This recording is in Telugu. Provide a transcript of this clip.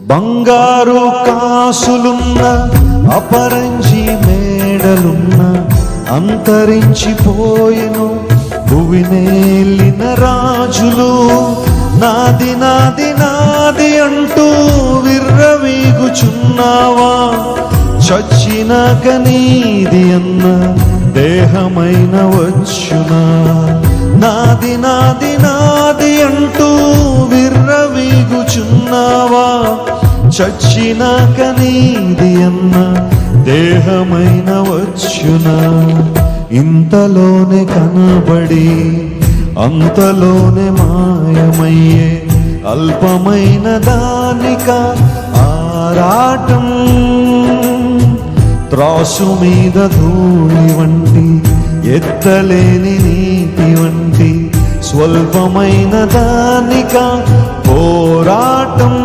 బంగారు కాసులున్న అపరంజి మేడలున్న అంతరించిపోయెను భువినేలిన రాజులు. నాది నాది నాది అంటూ విర్రవీగుచున్నావా? చచ్చినాక నీది అన్న దేహమైన వచ్చునా? నాది నాది నాది అంటూ విర్రవీగుచున్నావా? చచ్చినాక నీది అన్న దేహమైన వచ్చునా? ఇంతలోనే కనబడి అంతలోనే మాయమయ్యే అల్పమైన దానిక ఆరాటం. త్రాసు మీద ధూళి వంటి ఎత్తలేని నీటి వంటి స్వల్పమైన దానిక పోరాటం.